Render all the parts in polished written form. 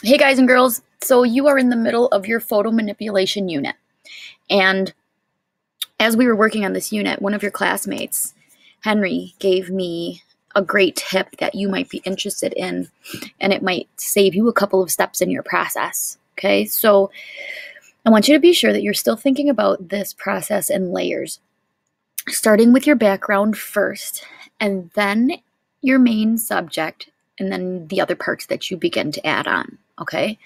Hey guys and girls, so you are in the middle of your photo manipulation unit. And as we were working on this unit, one of your classmates, Henry, gave me a great tip that you might be interested in, and it might save you a couple of steps in your process. Okay, so I want you to be sure that you're still thinking about this process in layers, starting with your background first, and then your main subject, and then the other parts that you begin to add on. Okay,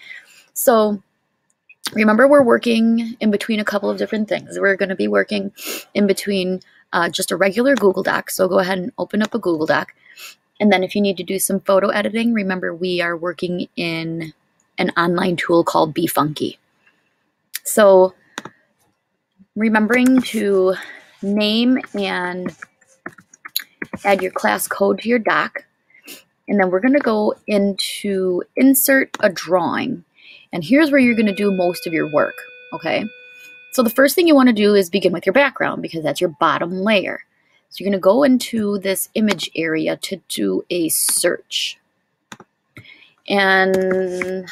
so remember, we're working in between a couple of different things. We're going to be working in between just a regular Google Doc. So go ahead and open up a Google Doc. And then if you need to do some photo editing, remember we are working in an online tool called Be Funky. So remembering to name and add your class code to your doc. And then we're going to go into insert a drawing. And here's where you're going to do most of your work, okay? So the first thing you want to do is begin with your background because that's your bottom layer. So you're going to go into this image area to do a search. And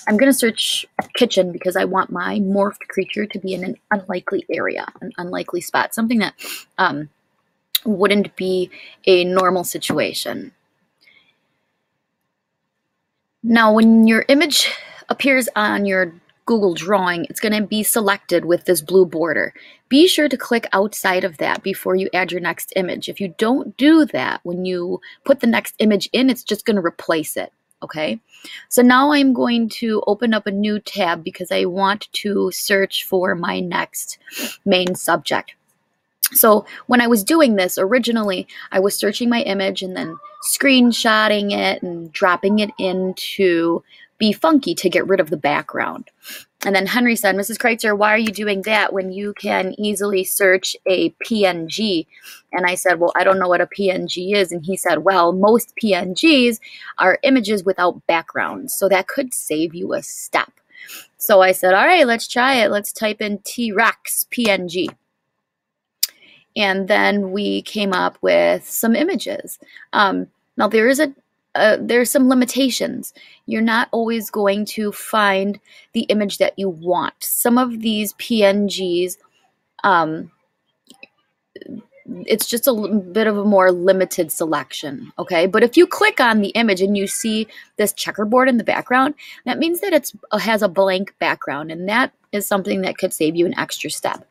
I'm going to search kitchen because I want my morphed creature to be in an unlikely area, an unlikely spot, something that wouldn't be a normal situation. Now, when your image appears on your Google drawing, it's going to be selected with this blue border. Be sure to click outside of that before you add your next image. If you don't do that, when you put the next image in, it's just going to replace it, okay? So now I'm going to open up a new tab because I want to search for my next main subject. So when I was doing this, originally I was searching my image and then screenshotting it and dropping it into Be Funky to get rid of the background. And then Henry said, Mrs. Kreitzer, why are you doing that when you can easily search a PNG? And I said, well, I don't know what a PNG is. And he said, well, most PNGs are images without background. So that could save you a step. So I said, all right, let's try it. Let's type in T-Rex PNG. And then we came up with some images. Now there's some limitations. You're not always going to find the image that you want. Some of these PNGs, it's just a little bit of a more limited selection, okay? But if you click on the image and you see this checkerboard in the background, that means that it has a blank background, and that is something that could save you an extra step.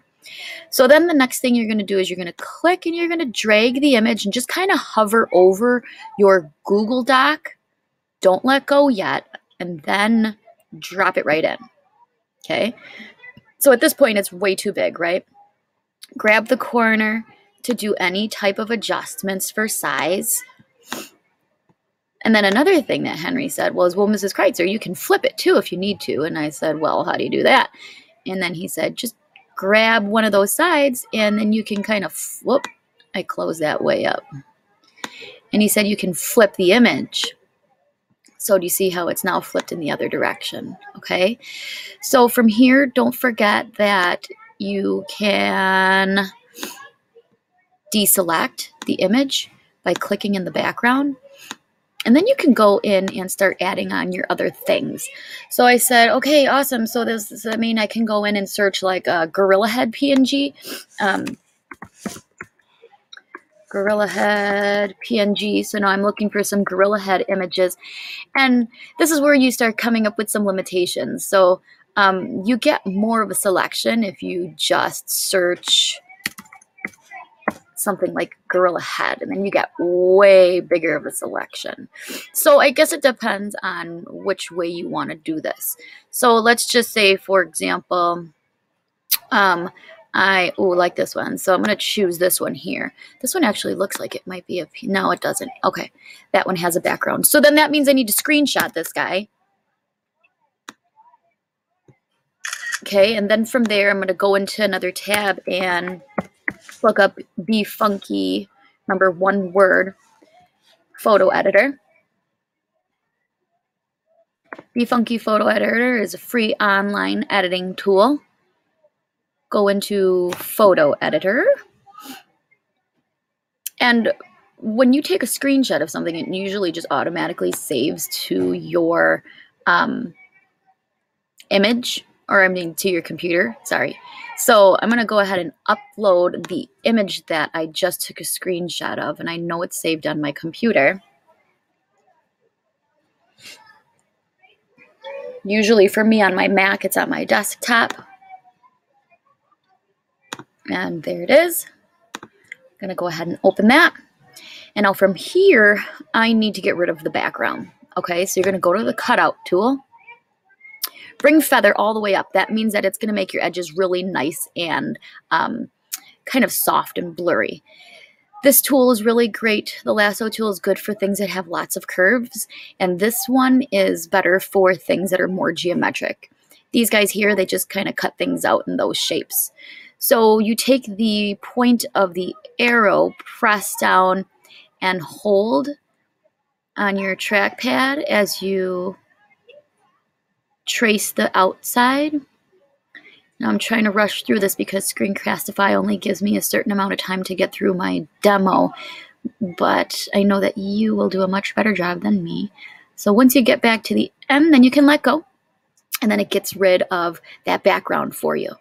So then the next thing you're going to do is you're going to click and you're going to drag the image and just kind of hover over your Google Doc. Don't let go yet, and then drop it right in, okay? So at this point, it's way too big, right? Grab the corner to do any type of adjustments for size. And then another thing that Henry said was, well, Mrs. Kreitzer, you can flip it too if you need to. And I said, well, how do you do that? And then he said, just grab one of those sides and then you can kind of flip. I closed that way up. And he said you can flip the image. So do you see how it's now flipped in the other direction? Okay. So from here, don't forget that you can deselect the image by clicking in the background. And then you can go in and start adding on your other things. So I said, okay, awesome. So does that mean I can go in and search like a gorilla head PNG? Gorilla head PNG. So now I'm looking for some gorilla head images. And this is where you start coming up with some limitations. So you get more of a selection if you just search something like gorilla head, and then you get way bigger of a selection. So I guess it depends on which way you want to do this. So let's just say, for example, I like this one. So I'm going to choose this one here. This one actually looks like it might be no, it doesn't. Okay, that one has a background. So then that means I need to screenshot this guy. Okay, and then from there, I'm going to go into another tab and look up Be Funky, remember, one word, photo editor. Be Funky Photo Editor is a free online editing tool. Go into Photo Editor. And when you take a screenshot of something, it usually just automatically saves to your image, or I mean to your computer, sorry. So I'm going to go ahead and upload the image that I just took a screenshot of, and I know it's saved on my computer. Usually for me on my Mac, it's on my desktop. And there it is. I'm going to go ahead and open that. And now from here, I need to get rid of the background. Okay, so you're going to go to the cutout tool. Bring feather all the way up. That means that it's going to make your edges really nice and kind of soft and blurry. This tool is really great. The lasso tool is good for things that have lots of curves, and this one is better for things that are more geometric. These guys here, they just kind of cut things out in those shapes. So you take the point of the arrow, press down, and hold on your trackpad as you trace the outside. Now I'm trying to rush through this because Screencastify only gives me a certain amount of time to get through my demo, but I know that you will do a much better job than me. So once you get back to the end, then you can let go, and then it gets rid of that background for you.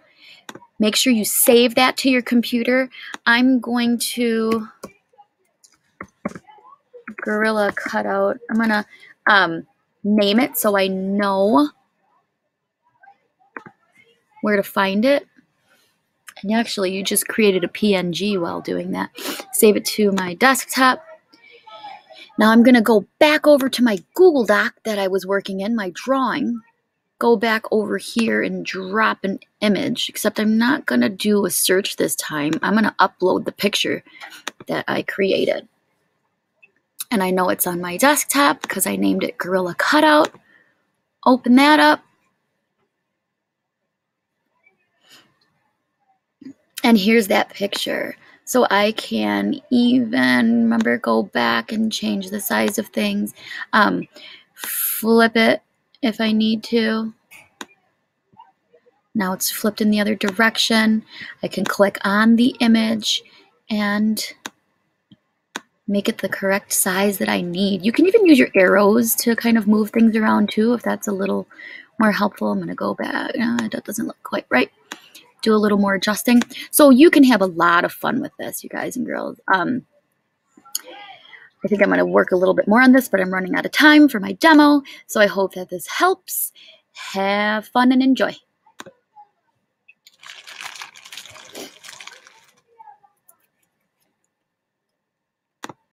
Make sure you save that to your computer. I'm going to Gorilla Cutout. I'm going to name it so I know where to find it. And actually, you just created a PNG while doing that. Save it to my desktop. Now I'm going to go back over to my Google Doc that I was working in, my drawing. Go back over here and drop an image, except I'm not going to do a search this time. I'm going to upload the picture that I created. And I know it's on my desktop because I named it Gorilla Cutout. Open that up. And here's that picture. So I can even, remember, go back and change the size of things. Flip it if I need to. Now it's flipped in the other direction. I can click on the image and make it the correct size that I need. You can even use your arrows to kind of move things around too, if that's a little more helpful. I'm going to go back. That doesn't look quite right. Do a little more adjusting. So you can have a lot of fun with this, you guys and girls. I think I'm going to work a little bit more on this, but I'm running out of time for my demo. So I hope that this helps. Have fun and enjoy.